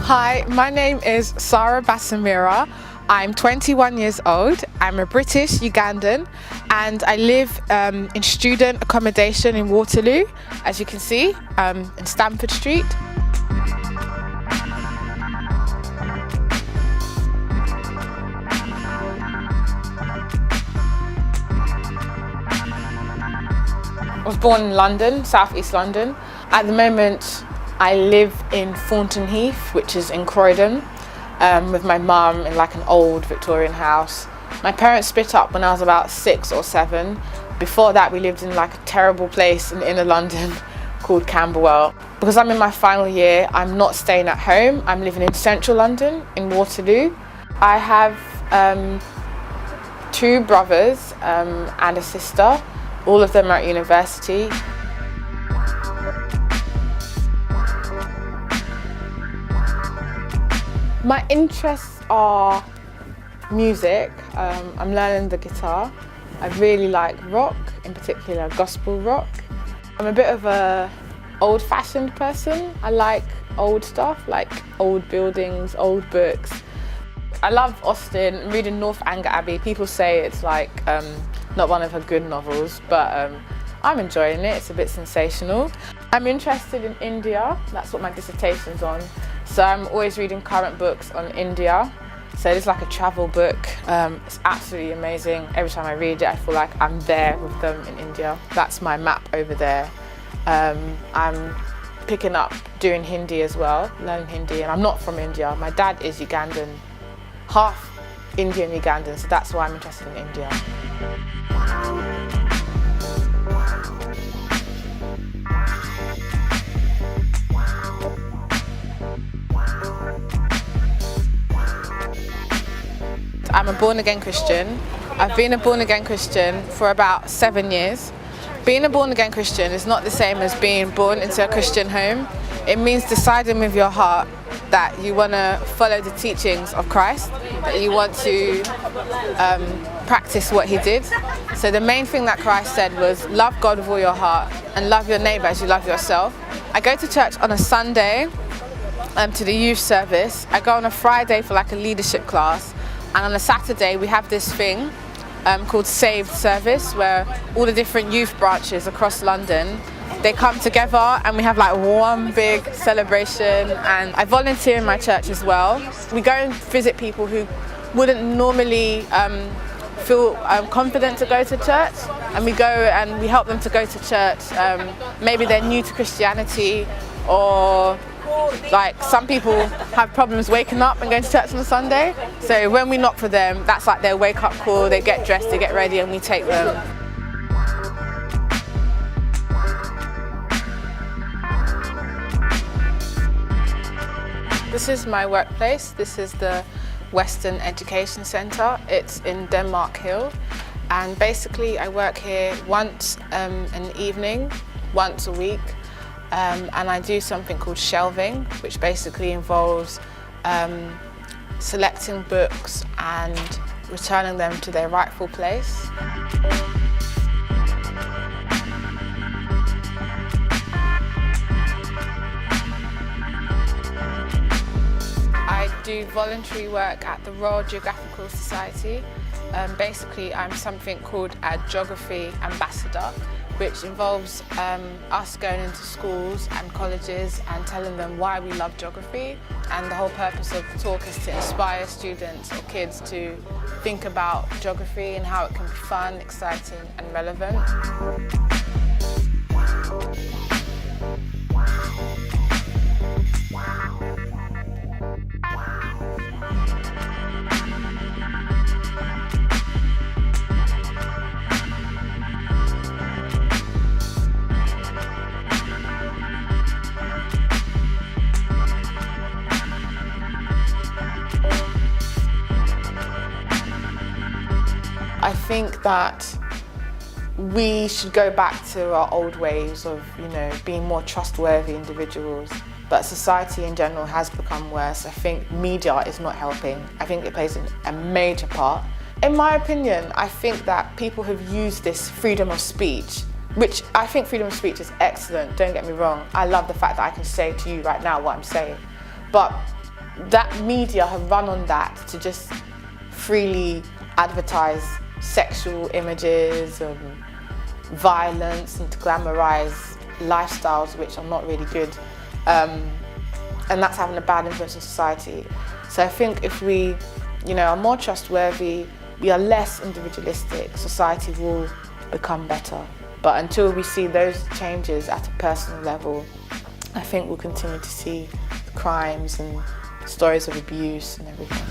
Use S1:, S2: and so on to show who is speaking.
S1: Hi, my name is Sarah Basamira. I'm 21 years old. I'm a British Ugandan and I live in student accommodation in Waterloo, as you can see, in Stamford Street. I was born in London, southeast London. At the moment, I live in Thornton Heath, which is in Croydon, with my mum in like an old Victorian house. My parents split up when I was about 6 or 7. Before that, we lived in like a terrible place in inner London called Camberwell. Because I'm in my final year, I'm not staying at home. I'm living in central London, in Waterloo. I have 2 brothers and a sister. All of them are at university. My interests are music. I'm learning the guitar. I really like rock, in particular gospel rock. I'm a bit of a old-fashioned person. I like old stuff, like old buildings, old books. I love Austen. I'm reading Northanger Abbey. People say it's like not one of her good novels, but I'm enjoying it. It's a bit sensational. I'm interested in India. That's what my dissertation's on. So I'm always reading current books on India. So it's like a travel book. It's absolutely amazing. Every time I read it, I feel like I'm there with them in India. That's my map over there. I'm picking up doing Hindi as well, learning Hindi, and I'm not from India. My dad is Ugandan, half Indian Ugandan, so that's why I'm interested in India. I'm a born-again Christian. I've been a born-again Christian for about 7 years. Being a born-again Christian is not the same as being born into a Christian home. It means deciding with your heart that you want to follow the teachings of Christ, that you want to practice what he did. So the main thing that Christ said was love God with all your heart and love your neighbour as you love yourself. I go to church on a Sunday to the youth service. I go on a Friday for like a leadership class. And on a Saturday, we have this thing called Saved Service, where all the different youth branches across London, they come together and we have like one big celebration. And I volunteer in my church as well. We go and visit people who wouldn't normally feel confident to go to church. And we go and we help them to go to church. Maybe they're new to Christianity, or like some people have problems waking up and going to church on a Sunday. So when we knock for them, that's like their wake-up call. They get dressed, they get ready, and we take them. This is my workplace. This is the Western Education Centre. It's in Denmark Hill. And basically I work here once an evening, once a week. And I do something called shelving, which basically involves selecting books and returning them to their rightful place. I do voluntary work at the Royal Geographical Society. Basically, I'm something called a geography ambassador, which involves us going into schools and colleges and telling them why we love geography. And the whole purpose of the talk is to inspire students or kids to think about geography and how it can be fun, exciting and relevant. I think that we should go back to our old ways of, being more trustworthy individuals. But society in general has become worse. I think media is not helping. I think it plays a major part. In my opinion, I think that people have used this freedom of speech, which I think freedom of speech is excellent, don't get me wrong. I love the fact that I can say to you right now what I'm saying. But that media have run on that to just freely advertise sexual images and violence and to glamorize lifestyles which are not really good, and that's having a bad influence on society. So I think if we, are more trustworthy, we are less individualistic, society will become better. But until we see those changes at a personal level, I think we'll continue to see crimes and stories of abuse and everything.